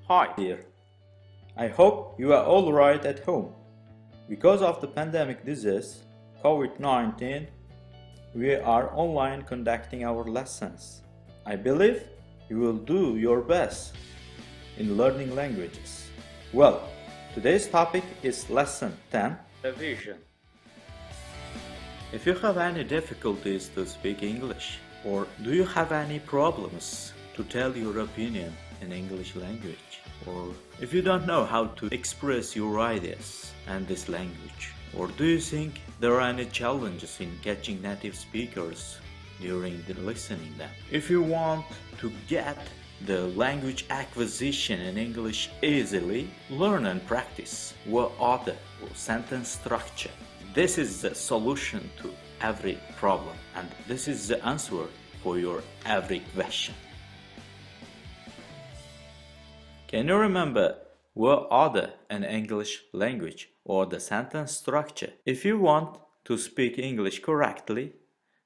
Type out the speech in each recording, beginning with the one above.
Hi dear, I hope you are all right at home. Because of the pandemic disease, COVID-19, we are online conducting our lessons. I believe you will do your best in learning languages. Well, today's topic is Lesson 10, Revision. If you have any difficulties to speak English, or do you have any problems to tell your opinion in English language, or if you don't know how to express your ideas in this language, or do you think there are any challenges in catching native speakers during the listening them? If you want to get the language acquisition in English easily, learn and practice word order or sentence structure. This is the solution to every problem, and this is the answer for your every question. Can you remember word order in English language or the sentence structure? If you want to speak English correctly,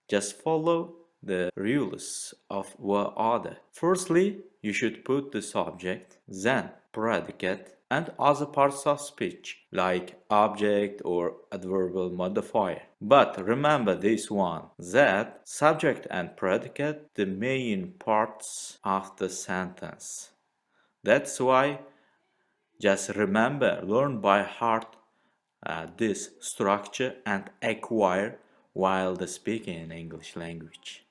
just follow the rules of word order. Firstly, you should put the subject, then predicate, and other parts of speech, like object or adverbial modifier. But remember this one, that subject and predicate the main parts of the sentence. That's why just remember, learn by heart this structure and acquire while speaking in English language.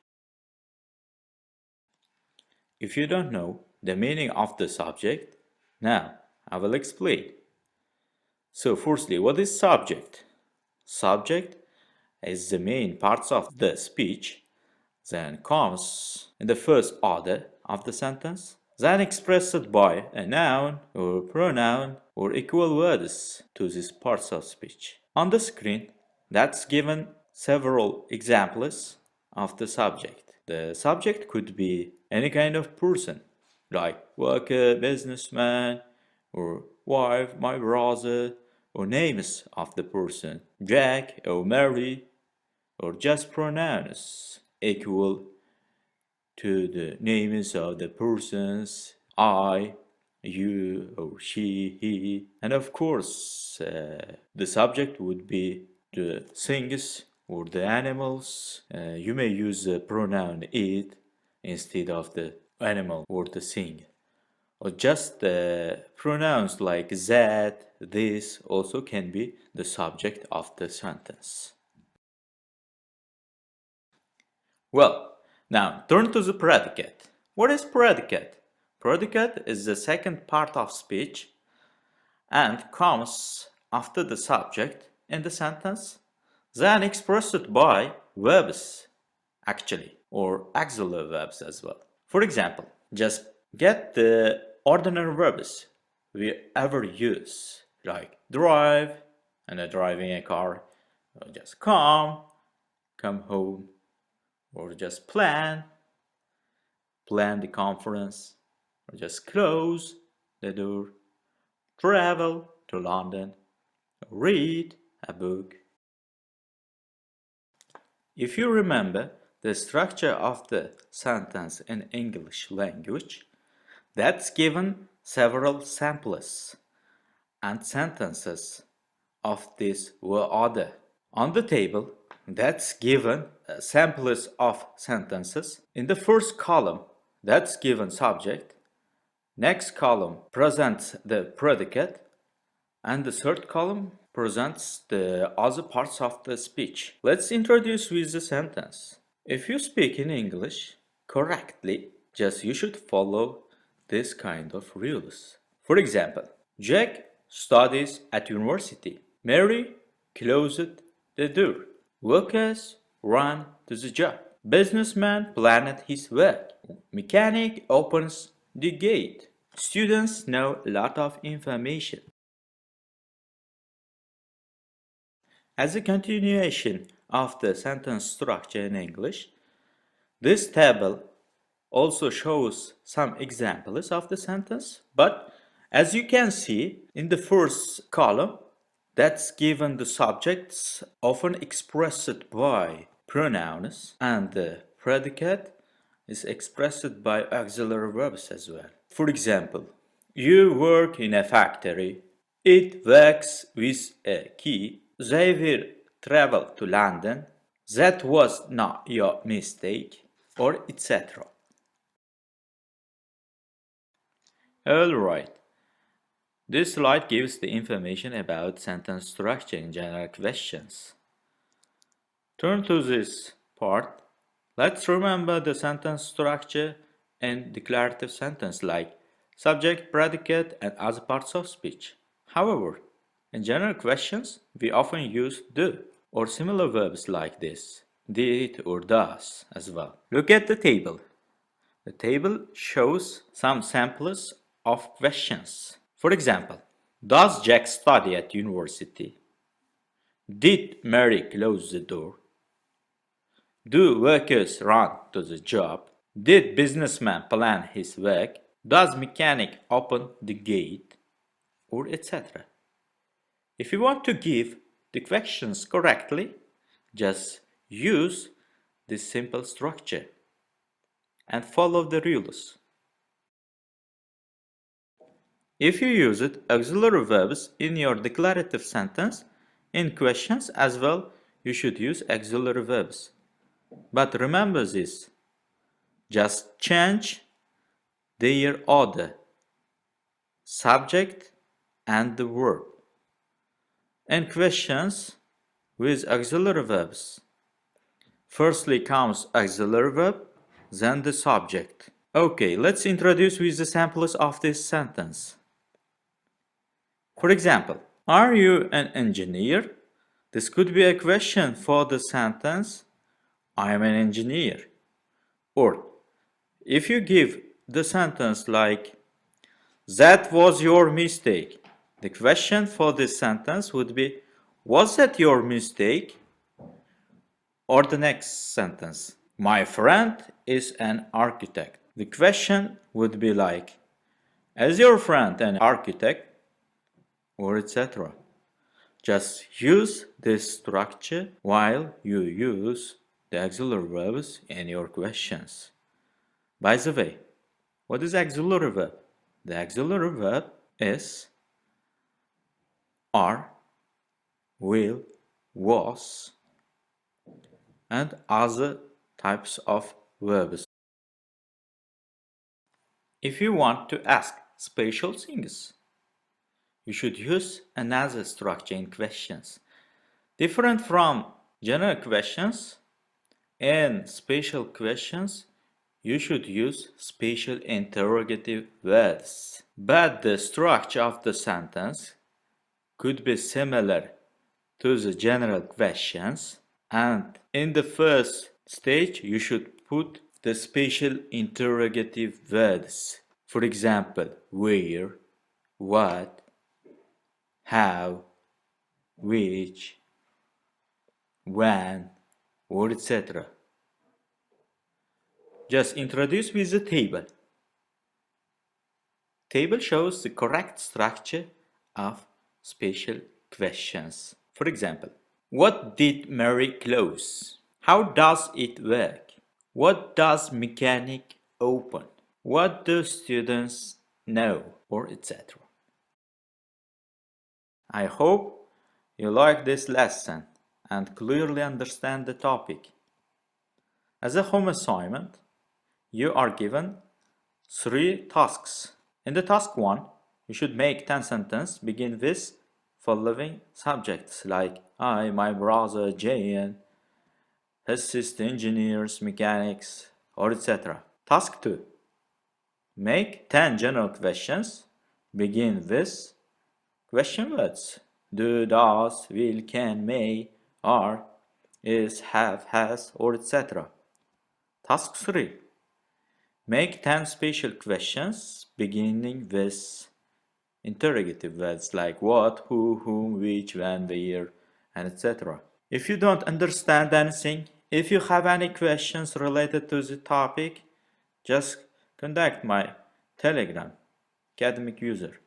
If you don't know the meaning of the subject, now I will explain. So firstly, what is subject? Subject is the main parts of the speech, then comes in the first order of the sentence, then expressed by a noun or pronoun or equal words to these parts of speech. On the screen, that's given several examples of the subject. The subject could be any kind of person, like worker, businessman, or wife, my brother, or names of the person, Jack or Mary, or just pronouns equal to the names of the persons, I, you, or she, he, and of course the subject would be the things or the animals. You may use the pronoun it instead of the animal or the thing, or just pronouns like that, this also can be the subject of the sentence. Well, now turn to the predicate. What is predicate? Predicate is the second part of speech and comes after the subject in the sentence, then expressed by verbs, actually, or auxiliary verbs as well. For example, just get the ordinary verbs we ever use, like drive, and driving a car, or just come home, or just plan the conference, or just close the door, travel to London, read a book. If you remember the structure of the sentence in English language, that's given several samples and sentences of this word order. On the table, that's given samples of sentences. In the first column, that's given subject. Next column presents the predicate, and the third column presents the other parts of the speech. Let's introduce with the sentence. If you speak in English correctly, just you should follow this kind of rules. For example, Jack studies at university. Mary closed the door. Workers run to the job. Businessman planned his work. Mechanic opens the gate. Students know a lot of information. As a continuation of the sentence structure in English, this table also shows some examples of the sentence, but as you can see in the first column, that's given the subjects often expressed by pronouns, and the predicate is expressed by auxiliary verbs as well. For example, You work in a factory. It works with a key. They will travel to London. That was not your mistake, or etc. Alright. This slide gives the information about sentence structure in general questions. Turn to this part. Let's remember the sentence structure in declarative sentence like subject, predicate, and other parts of speech. However, in general questions, we often use do or similar verbs like this, did or does as well. Look at the table. The table shows some samples of questions. For example, does Jack study at university? Did Mary close the door? Do workers run to the job? Did businessman plan his work? Does mechanic open the gate? Or etc. If you want to give the questions correctly, just use this simple structure and follow the rules. If you use auxiliary verbs in your declarative sentence, in questions as well, you should use auxiliary verbs. But remember this, just change their order, subject and the verb. In questions with auxiliary verbs, firstly comes auxiliary verb, then the subject. Okay, let's introduce with the samples of this sentence. For example, are you an engineer? This could be a question for the sentence, I am an engineer. Or if you give the sentence like, that was your mistake, the question for this sentence would be, was that your mistake? Or the next sentence, my friend is an architect. The question would be like, is your friend an architect? Or etc. Just use this structure while you use the auxiliary verbs in your questions. By the way, what is auxiliary verb? The auxiliary verb is are, will, was, and other types of verbs. If you want to ask special things, you should use another structure in questions. Different from general questions, in special questions, you should use special interrogative words. But the structure of the sentence could be similar to the general questions, and in the first stage you should put the special interrogative words. For example, where, what, how, which, when, or etc. Just introduce with the table. Table shows the correct structure of special questions. For example, what did Mary close? How does it work? What does mechanic open? What do students know? Or etc. I hope you like this lesson and clearly understand the topic. As a home assignment, you are given 3 tasks. In the task 1, you should make 10 sentences begin with following subjects like I, my brother, Jane, his sister, engineers, mechanics, or etc. Task 2. Make 10 general questions begin with question words. Do, does, will, can, may, are, is, have, has, or etc. Task 3. Make 10 special questions beginning with interrogative words like what, who, whom, which, when, where, and etc. If you don't understand anything, if you have any questions related to the topic, just contact my Telegram, academic user.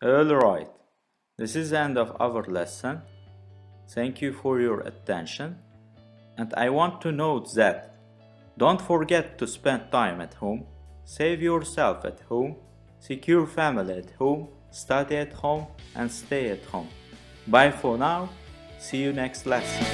Alright, this is the end of our lesson. Thank you for your attention, and I want to note that don't forget to spend time at home Save yourself at home, secure family at home, study at home, and stay at home. Bye for now. See you next lesson.